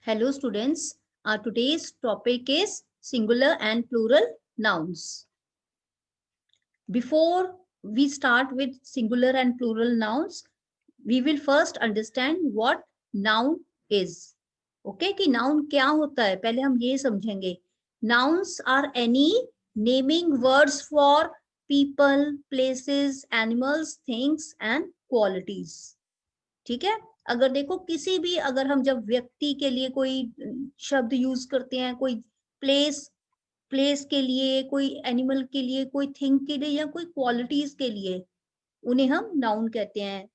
Hello students, today's topic is singular and plural nouns. Before we start with singular and plural nouns, we will first understand what noun is. Okay, कि noun क्या होता है पहले हम ये समझेंगे. Nouns are any naming words for people, places, animals, things and qualities. ठीक है. अगर देखो किसी भी अगर हम जब व्यक्ति के लिए कोई शब्द यूज करते हैं, कोई प्लेस के लिए, कोई एनिमल के लिए, कोई थिंग के लिए या कोई क्वालिटीज के लिए, उन्हें हम नाउन कहते हैं.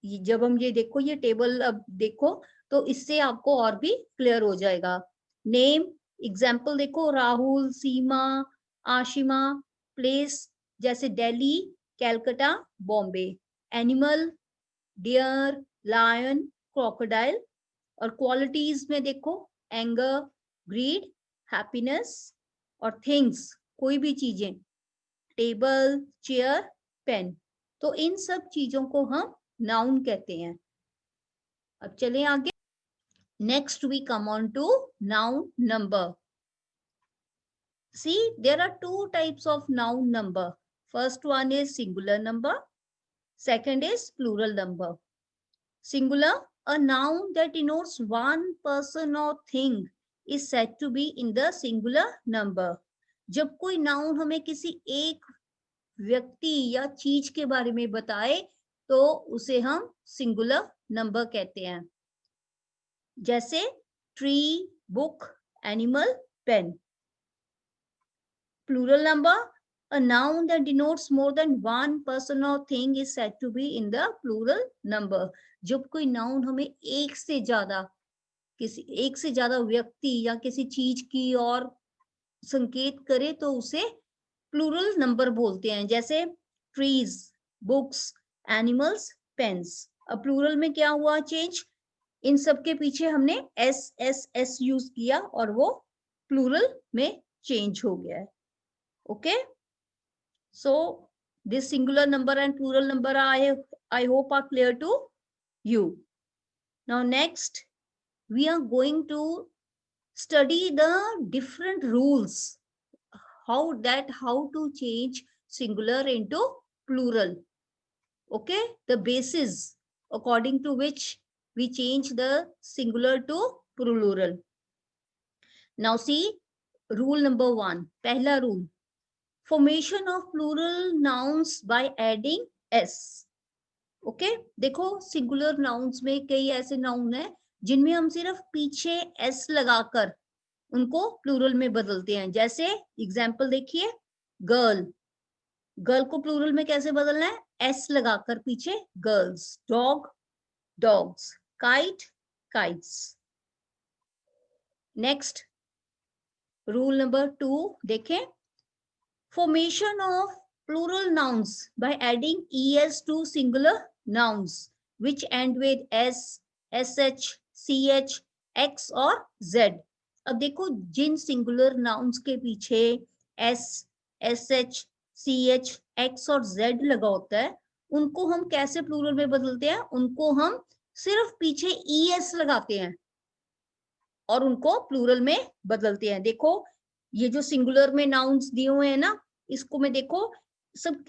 जब हम ये देखो ये टेबल अब देखो तो इससे आपको और भी क्लियर हो जाएगा. नेम एग्जाम्पल देखो, राहुल, सीमा, आशिमा. प्लेस जैसे Delhi, Calcutta, Bombay. Animal deer, lion, crocodile. और क्वालिटीज में देखो एंगर, ग्रीड, हैप्पीनेस. और थिंग्स कोई भी चीजें, टेबल, चेयर, पेन. तो इन सब चीजों को हम नाउन कहते हैं. अब चलें आगे. Next we come on to noun number. See, there are two types of noun number. First one is singular number. Second is plural number. Singular, a noun that denotes one person or thing is said to be in the singular number. जब कोई noun हमें किसी एक व्यक्ति या चीज के बारे में बताए तो उसे हम singular number कहते हैं. जैसे tree, book, animal, pen. Plural number, a noun that denotes more than one person or thing is said to be in the plural number. जब कोई नाउन हमें एक से ज्यादा व्यक्ति या किसी चीज की और संकेत करे तो उसे प्लूरल नंबर बोलते हैं. जैसे ट्रीज, बुक्स, एनिमल्स, पेन्स. अब प्लूरल में क्या हुआ चेंज? इन सब के पीछे हमने एस यूज किया और वो प्लूरल में चेंज हो गया है. Okay, so this singular number and plural number I hope are clear to you. Now next we are going to study the different rules, how to change singular into plural. Okay, the basis according to which we change the singular to plural. Now see, rule number 1, पहला rule, formation of plural nouns by adding s. Okay, देखो singular nouns में कई ऐसे noun है जिनमें हम सिर्फ पीछे s लगाकर उनको प्लूरल में बदलते हैं. जैसे एग्जाम्पल देखिए, गर्ल. गर्ल को प्लूरल में कैसे बदलना है? s लगाकर पीछे girls. Dog, dogs. Kite, kites. Next rule number 2 देखें, formation of plural nouns by adding es to singular nouns which end with s, sh, ch, x और z. अब देखो जिन सिंगुलर नाउन्स के पीछे s, sh, ch, x और z लगा होता है उनको हम कैसे प्लूरल में बदलते हैं? उनको हम सिर्फ पीछे es लगाते हैं और उनको प्लूरल में बदलते हैं. देखो ये जो सिंगुलर में नाउन्स दिए हुए हैं ना, इसको में देखो सब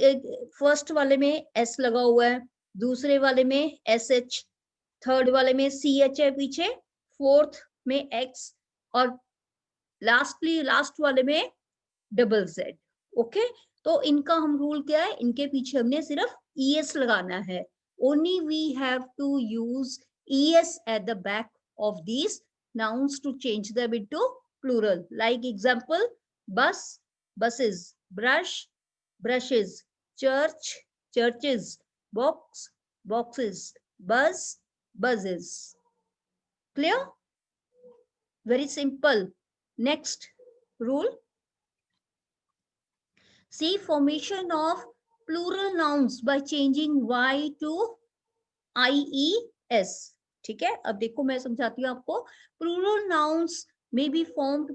फर्स्ट वाले में s लगा हुआ है, दूसरे वाले में sh, थर्ड वाले में ch है पीछे, फोर्थ में x और लास्ट वाले में डबल z. ओके, तो इनका हम रूल क्या है? इनके पीछे हमने सिर्फ es लगाना है. Only we have to use es at the back of these nouns to change them into plural. Like example, bus, buses. Brush, brushes. Church, churches. Box, boxes. Buzz, buzzes. Clear? Very simple. Next rule. See, formation of plural nouns by changing y to ies. ठीक है, अब देखो मैं समझाती हूँ आपको. Plural nouns may be formed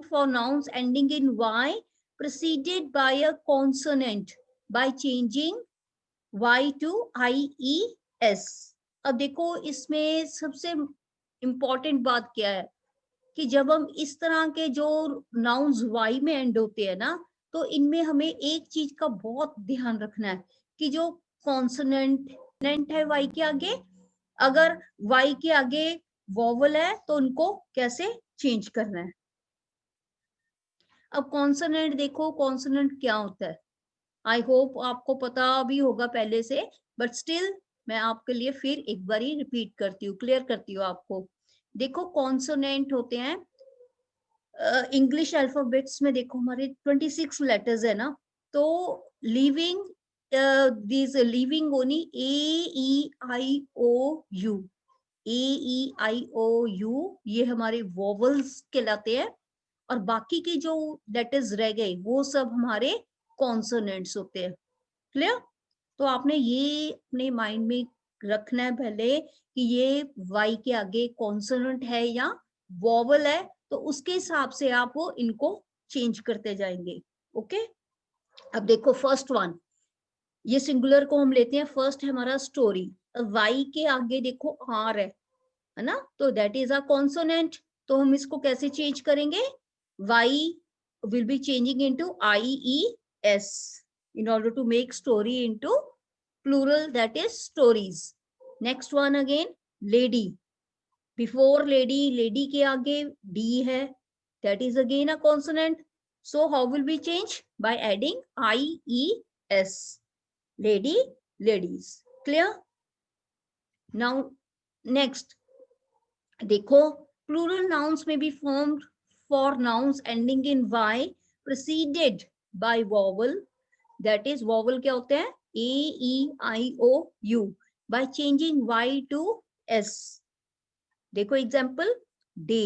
for nouns ending in y preceded by a consonant by changing y to ies. अब देखो इसमें सबसे इंपॉर्टेंट बात क्या है कि जब हम इस तरह के जो नाउन्स वाई में एंड होते हैं ना, तो इनमें हमें एक चीज का बहुत ध्यान रखना है कि जो कॉन्सोनेंट है वाई के आगे, अगर वाई के आगे वॉवल है तो उनको कैसे चेंज करना है। अब कॉन्सोनेंट देखो, कॉन्सोनेंट क्या होता है, आई होप आपको पता भी होगा पहले से, बट स्टिल मैं आपके लिए फिर एक बार रिपीट करती हूँ, क्लियर करती हूँ आपको। देखो कॉन्सोनेंट होते हैं इंग्लिश अल्फाबेट्स में, देखो हमारे 26 लेटर्स है ना, तो leaving this leaving only A E I O U, A E I O U ये हमारे वोवल्स कहलाते हैं, और बाकी के जो लेटर्स रह गए वो सब हमारे कॉन्सोनेंट्स होते हैं। क्लियर? तो आपने ये अपने माइंड में रखना है पहले कि ये वाई के आगे कॉन्सोनेंट है या वॉवल है, तो उसके हिसाब से आप वो इनको चेंज करते जाएंगे। ओके, अब देखो फर्स्ट वन, ये सिंगुलर को हम लेते हैं, फर्स्ट है हमारा स्टोरी। वाई के आगे देखो आर है ना, तो दैट इज अ कॉन्सोनेंट, तो हम इसको कैसे चेंज करेंगे, Y will be changing into I E S in order to make story into plural, that is stories. Next one again, lady, before lady, lady के आगे d है, that is again a consonant, so how will we change, by adding I E S, lady, ladies. Clear? Now next देखो, plural nouns may be formed for nouns ending in y preceded by vowel, that is vowel क्या होते हैं, a e i o u, by changing y to s. देखो example, day,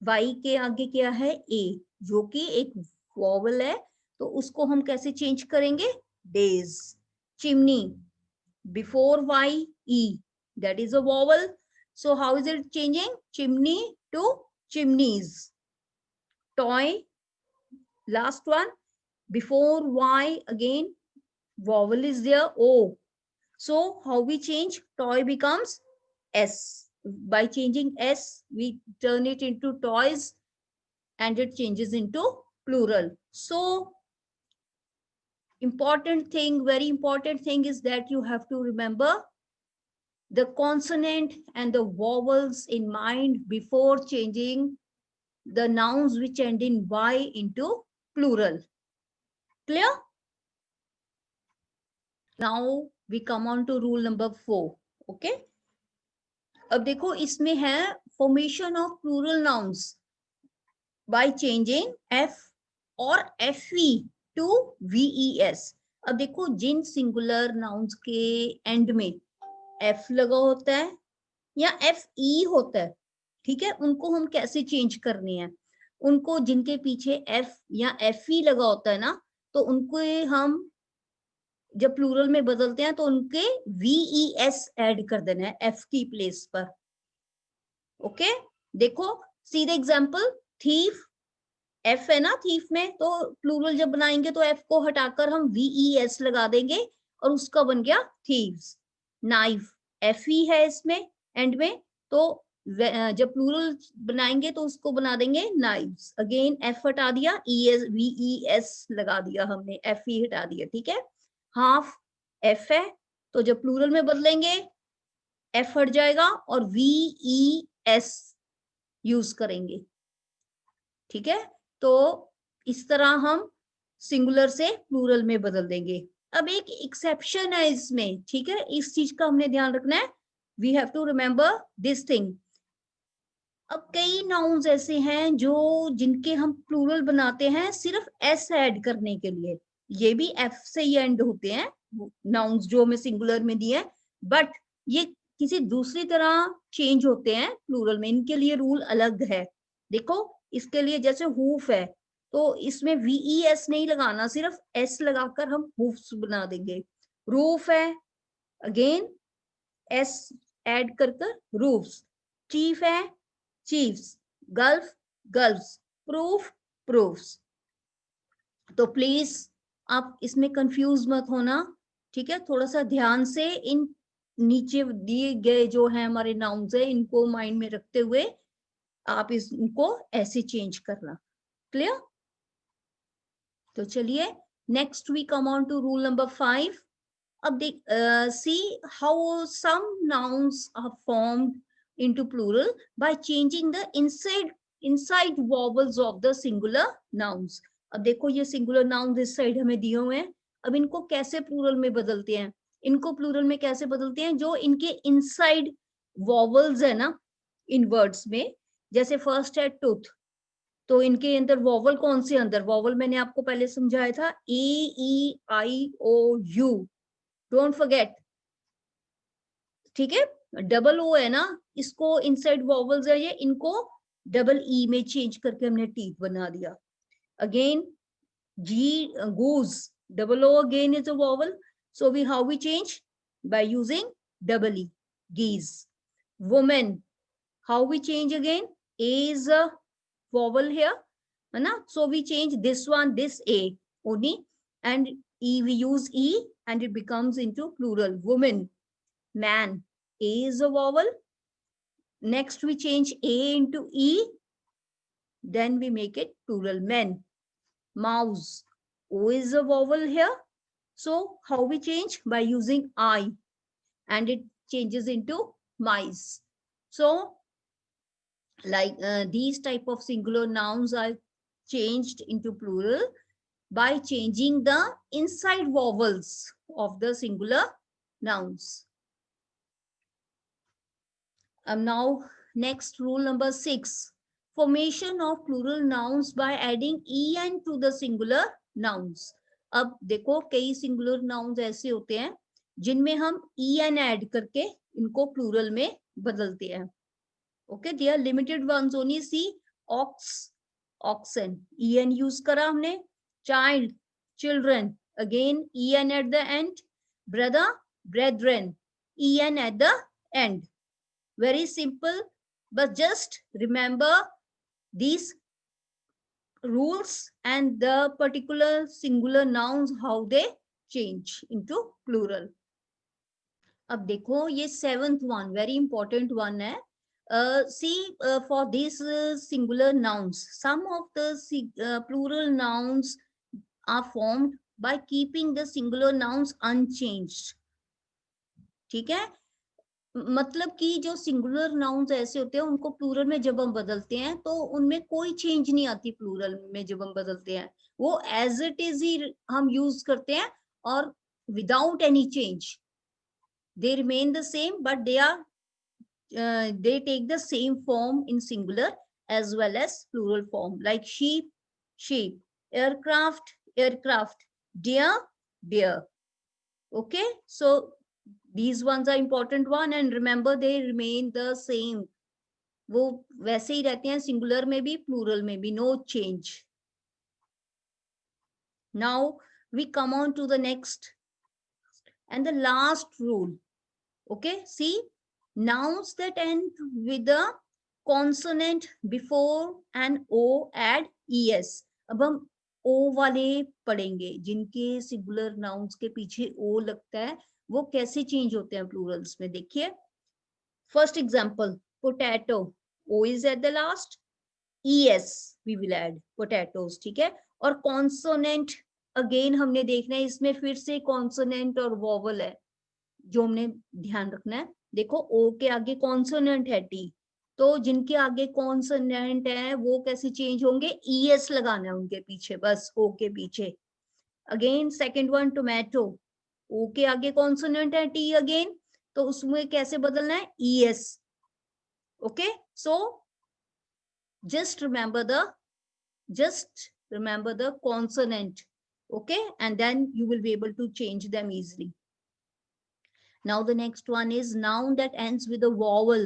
y के आगे क्या है a, जो कि एक vowel है, तो उसको हम कैसे चेंज करेंगे, days. Chimney, before y e, that is a vowel, so how is it changing, chimney to chimneys. Toy, last one, before y again vowel is there o, so how we change, toy becomes s, by changing s we turn it into toys and it changes into plural. So important thing, very important thing is that you have to remember the consonant and the vowels in mind before changing the nouns which end in y into plural. Clear? Now we come on to rule number 4. Okay, अब देखो इसमें है formation of plural nouns by changing F और F E to V S. अब देखो जिन singular nouns के end में एफ लगा होता है या एफ ई होता है, ठीक है, उनको हम कैसे चेंज करने हैं, उनको जिनके पीछे एफ या एफ ई लगा होता है ना, तो उनको हम जब प्लूरल में बदलते हैं तो उनके वी एस ऐड कर देना है एफ की प्लेस पर। ओके, देखो सीधे एग्जाम्पल, थीफ, एफ है ना थीफ में, तो प्लूरल जब बनाएंगे तो एफ को हटाकर हम वी एस लगा देंगे और उसका बन गया थीव्स। नाइफ, एफ ई है इसमें एंड में, तो जब प्लूरल बनाएंगे तो उसको बना देंगे नाइव्स, अगेन एफ हटा दिया, ई एस वी एस लगा दिया हमने, एफ ई हटा दिया, ठीक है। हाफ, एफ है, तो जब प्लूरल में बदलेंगे एफ हट जाएगा और वी एस यूज करेंगे, ठीक है। तो इस तरह हम सिंगुलर से प्लूरल में बदल देंगे। अब एक एक्सेप्शन है इसमें, ठीक है, इस चीज का हमने ध्यान रखना है, we have to remember this thing. अब कई नाउन्स ऐसे हैं जो जिनके हम प्लूरल बनाते हैं सिर्फ एस ऐड करने के लिए, ये भी एफ से ही एंड होते हैं नाउन्स जो हमें सिंगुलर में दिए हैं, बट ये किसी दूसरी तरह चेंज होते हैं प्लूरल में, इनके लिए रूल अलग है। देखो इसके लिए जैसे हूफ है, तो इसमें वी एस नहीं लगाना, सिर्फ एस लगाकर हम हूफ्स बना देंगे। रूफ है, अगेन एस ऐड कर रूफ्स। चीफ है, chiefs. Gulf, gulfs. Proof, proofs. तो प्लीज आप इसमें कंफ्यूज मत होना, ठीक है, थोड़ा सा ध्यान से इन नीचे दिए गए जो है हमारे नाउन्स है, इनको माइंड में रखते हुए आप इनको ऐसे चेंज करना। क्लियर? तो चलिए next we come on to rule number 5। अब देख see how some nouns are formed into plural by changing the inside vowels of the singular nouns. अब देखो ये सिंगुलर नाउन्स इस साइड हमें दिए हुए हैं, अब इनको कैसे प्लूरल में बदलते हैं? इनको प्लूरल में कैसे बदलते हैं? जो इनके इनसाइड वॉवल्स है ना इन वर्ड्स में, जैसे फर्स्ट है टूथ, तो इनके अंदर वॉवल कौन से अंदर? वॉवल मैंने आपको पहले समझाया था, ए E I O you, don't forget, ठीक है? डबल ओ है ना, इसको इनसाइड वॉवल्स है ये, इनको डबल ई में चेंज करके हमने टीथ बना दिया। Again G, goose, double O again is a vowel. So how we change? By using double E, geese. Woman, how we change again? A is a vowel here, so we change this one, this A only, and E we use E and it becomes into plural, woman. Man, A is a vowel. Next we change A into E, then we make it plural, men. Mouse, O is a vowel here. So how we change? By using I, and it changes into mice. So like these type of singular nouns are changed into plural by changing the inside vowels of the singular nouns. Now next rule number 6, formation of plural nouns by adding en to the singular nouns. अब देखो कई singular nouns ऐसे होते हैं जिनमें हम en add करके इनको प्लूरल में बदलते हैं। Okay, they are limited ones only. See ox, oxen, en use करा हमने। Child, children, again en at the end. Brother, brethren, en at the end. Very simple, but just remember these rules and the particular singular nouns, how they change into plural. अब देखो ये 7th one very important one है। See for these singular nouns, some of the plural nouns are formed by keeping the singular nouns unchanged. ठीक है, मतलब कि जो singular nouns ऐसे होते हैं उनको प्लूरल में जब हम बदलते हैं तो उनमें कोई चेंज नहीं आती। प्लूरल में जब हम बदलते हैं वो एज इट इज ही हम यूज करते हैं और without any change they remain the same, but they take the same form in singular as well as plural form, like sheep, sheep, aircraft, aircraft, deer, deer. Okay, so these ones are important one, and remember they remain the same. वो वैसे ही रहते हैं singular में भी plural में भी, no change. Now we come on to the next and the last rule. Okay, see, nouns that end with the consonant before and o add es. अब हम ओ वाले पढ़ेंगे जिनके सिंगुलर नाउन्स के पीछे ओ लगता है, वो कैसे चेंज होते हैं प्लूरल्स में। देखिए first example, potato, O is at the last, es we will add potatoes, ठीक है। और कॉन्सोनेंट अगेन हमने देखना है, इसमें फिर से कॉन्सोनेंट और वोवल है जो हमने ध्यान रखना है। देखो ओ के आगे कॉन्सोनेंट है टी, तो जिनके आगे कॉन्सोनेंट है वो कैसे चेंज होंगे? es लगाना है उनके पीछे, बस ओ के पीछे। अगेन सेकंड वन, टोमेटो, ओ के आगे कॉन्सोनेंट है टी अगेन, तो उसमें कैसे बदलना है? es. Okay, so just remember the consonant, okay, and then you will be able to change them easily. Now the next one is noun that ends with a vowel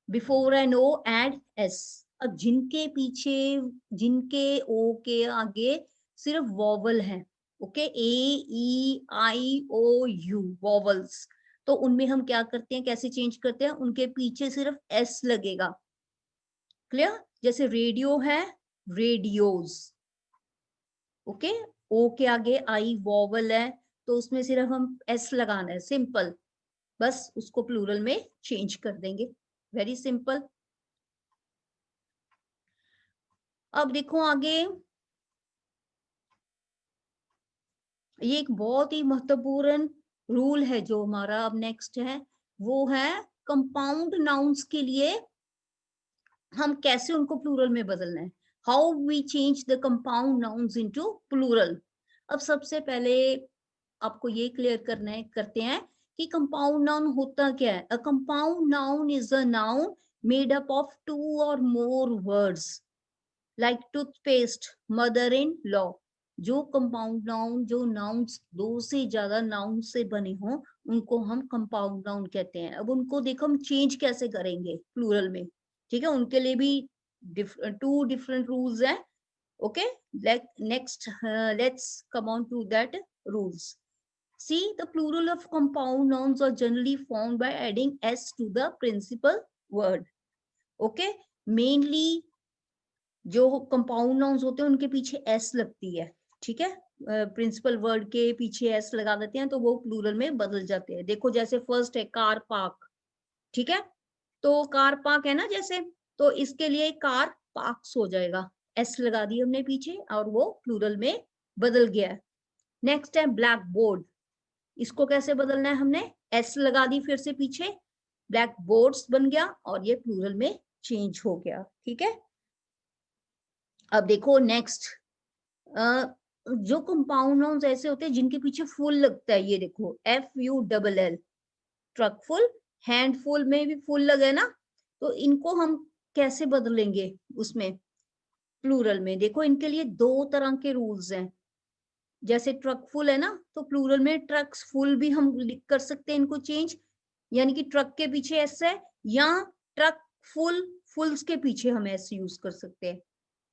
before an o add s. अब जिनके पीछे, जिनके ओ के आगे सिर्फ vowel है, okay, A E I O U, vowels, तो उनमें हम क्या करते हैं, कैसे चेंज करते हैं? उनके पीछे सिर्फ एस लगेगा। क्लियर? जैसे रेडियो है, रेडियोज, ओके, ओ के आगे आई वॉवल है तो उसमें सिर्फ हम एस लगाना है, सिंपल। बस उसको प्लूरल में चेंज कर देंगे, वेरी सिंपल। अब देखो आगे, ये एक बहुत ही महत्वपूर्ण रूल है जो हमारा अब नेक्स्ट है, वो है कंपाउंड नाउन्स के लिए हम कैसे उनको प्लूरल में बदलना है, how we change the compound nouns into plural. अब सबसे पहले आपको ये क्लियर करते हैं कि कंपाउंड नाउन होता क्या है। A compound noun is a noun made up of 2 और more words like toothpaste, mother in law. जो कंपाउंड नाउन, जो नाउन्स 2 से ज्यादा नाउन से बने हों, उनको हम कंपाउंड नाउन कहते हैं। अब उनको देखो हम चेंज कैसे करेंगे प्लूरल में, ठीक है, उनके लिए भी 2 डिफरेंट रूल्स हैं। Okay, next let's come on to that rules. See, the plural of compound nouns are generally formed by adding s to the principal word. Okay, mainly जो कंपाउंड नाउन्स होते हैं उनके पीछे एस लगती है, ठीक है, प्रिंसिपल वर्ड के पीछे एस लगा देते हैं तो वो प्लूरल में बदल जाते हैं। देखो जैसे फर्स्ट है कार पार्क, ठीक है, तो कार पार्क है ना जैसे, तो इसके लिए कार पार्क्स हो जाएगा, एस लगा दी हमने पीछे और वो प्लूरल में बदल गया है। नेक्स्ट है ब्लैक बोर्ड, इसको कैसे बदलना है, हमने एस लगा दी फिर से पीछे, ब्लैक बोर्ड्स बन गया और ये प्लूरल में चेंज हो गया, ठीक है। अब देखो नेक्स्ट, जो कंपाउंड नाउन्स ऐसे होते हैं जिनके पीछे फुल लगता है, ये देखो FULL, truck full, hand full में भी फुल लगे ना, तो इनको हम कैसे बदलेंगे उसमें प्लूरल में। देखो इनके लिए 2 तरह के रूल्स हैं। जैसे ट्रक फुल है ना, तो प्लूरल में ट्रक्स फुल भी हम कर सकते हैं इनको चेंज, यानी कि ट्रक के पीछे एस है, या ट्रक फुल, फुल्स के पीछे हम एस यूज कर सकते हैं।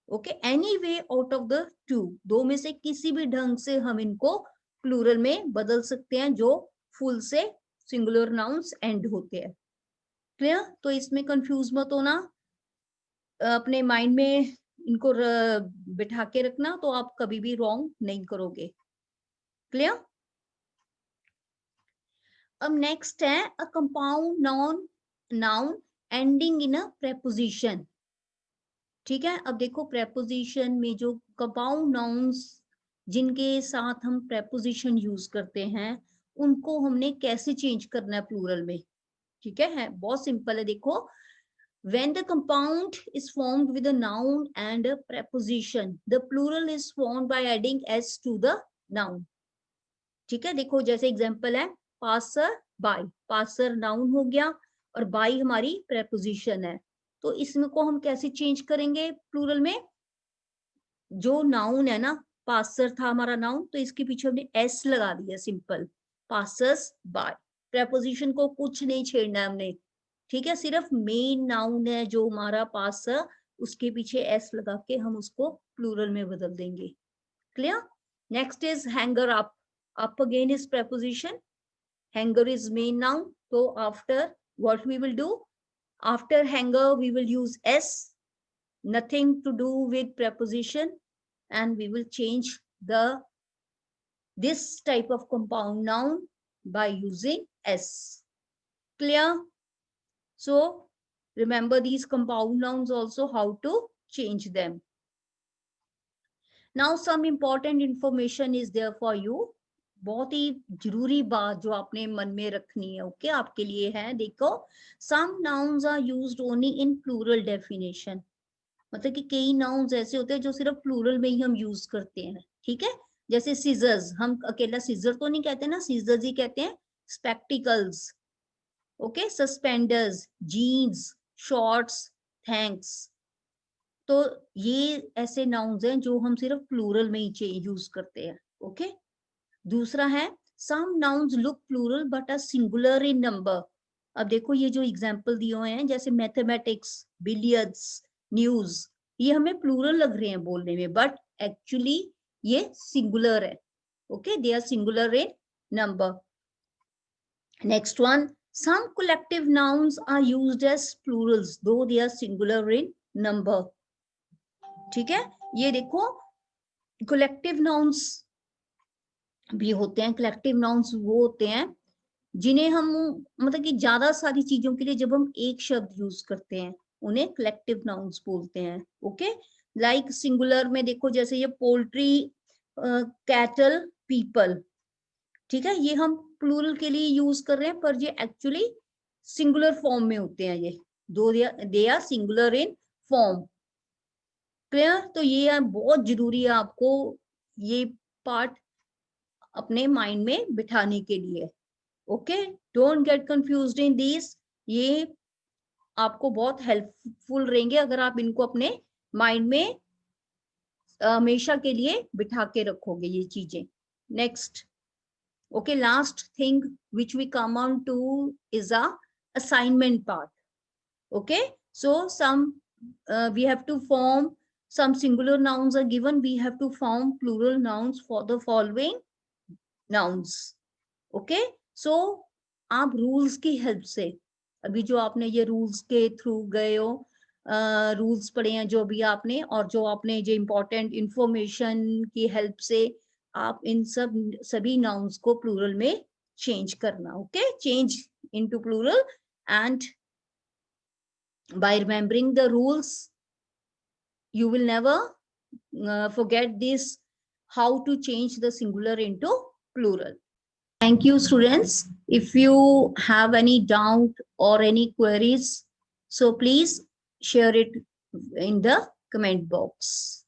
Okay, any way out of the 2, 2 में से किसी भी ढंग से हम इनको प्लूरल में बदल सकते हैं जो फुल से सिंगुलर नाउन्स एंड होते हैं। क्लियर, तो इसमें कंफ्यूज मत होना, अपने माइंड में इनको बिठा के रखना, तो आप कभी भी रॉन्ग नहीं करोगे। क्लियर। अब नेक्स्ट है a compound noun, noun ending in a preposition, ठीक है। अब देखो प्रेपोजिशन में जो कंपाउंड नाउन्स जिनके साथ हम प्रेपोजिशन यूज करते हैं, उनको हमने कैसे चेंज करना है प्लूरल में, ठीक है बहुत सिंपल है। देखो, when the compound is formed with a noun and a preposition, the plural is formed by adding s to the noun, ठीक है। देखो जैसे एग्जांपल है पासर बाय, पासर नाउन हो गया और बाय हमारी प्रेपोजिशन है, तो इसमें को हम कैसे चेंज करेंगे प्लूरल में। जो नाउन है ना, पासर था हमारा नाउन, तो इसके पीछे हमने एस लगा दिया, सिंपल, पासर्स बाय, प्रेपोजिशन को कुछ नहीं छेड़ना है हमने, ठीक है, सिर्फ मेन नाउन है जो हमारा पासर, उसके पीछे एस लगा के हम उसको प्लूरल में बदल देंगे। Clear. Next is hanger up, up again is preposition, hanger is main noun, so after what we will do, after hanger we will use s, nothing to do with preposition, and we will change the this type of compound noun by using s. Clear. So remember these compound nouns also, how to change them. Now some important information is there for you, बहुत ही जरूरी बात जो आपने मन में रखनी है, okay, आपके लिए है। देखो, some nouns are used only in plural definition, मतलब कि कई नाउन्स ऐसे होते हैं जो सिर्फ प्लूरल में ही हम यूज करते हैं, ठीक है। जैसे सीजर्स, हम अकेला सीजर तो नहीं कहते ना, सीजर्स ही कहते हैं। Spectacles, okay, suspenders, jeans, shorts, thanks, तो ये ऐसे नाउन्स हैं जो हम सिर्फ प्लूरल में ही यूज करते हैं, ओके। दूसरा है some nouns look plural but are singular in number. अब देखो ये जो एग्जांपल दिए हुए हैं, जैसे मैथमेटिक्स, बिलियर्ड्स, न्यूज, ये हमें प्लूरल लग रहे हैं बोलने में, बट एक्चुअली ये सिंगुलर है, okay, they are singular in number. Next one, some collective nouns are used as plurals though they are singular in number, ठीक है। ये देखो कलेक्टिव नाउन्स भी होते हैं, कलेक्टिव नाउन्स वो होते हैं जिन्हें हम मतलब कि ज्यादा सारी चीजों के लिए जब हम एक शब्द यूज करते हैं उन्हें कलेक्टिव नाउन्स बोलते हैं। ओके, लाइक सिंगुलर में देखो जैसे ये पोल्ट्री, कैटल, पीपल, ठीक है, ये हम प्लूरल के लिए यूज कर रहे हैं पर ये एक्चुअली सिंगुलर फॉर्म में होते हैं, ये दो they are singular in form. Clear? तो ये बहुत जरूरी है आपको ये पार्ट अपने माइंड में बिठाने के लिए। Okay, don't get confused in this, ये आपको बहुत हेल्पफुल रहेंगे अगर आप इनको अपने माइंड में हमेशा के लिए बिठा के रखोगे ये चीजें। Next, okay, last thing which we come on to is a assignment part. Okay, so some we have to form, some singular nouns are given, we have to form plural nouns for the following nouns. Okay, so आप rules की help से, अभी जो आपने ये rules के through गए हो, रूल्स पढ़े हैं जो भी आपने, और जो आपने जो इम्पोर्टेंट इंफॉर्मेशन की हेल्प से आप इन सभी नाउन्स को प्लूरल में चेंज करना। Okay, change into plural, and by remembering the rules you will never forget this, how to change the singular into plural. Thank you, students. If you have any doubt or any queries, so please share it in the comment box.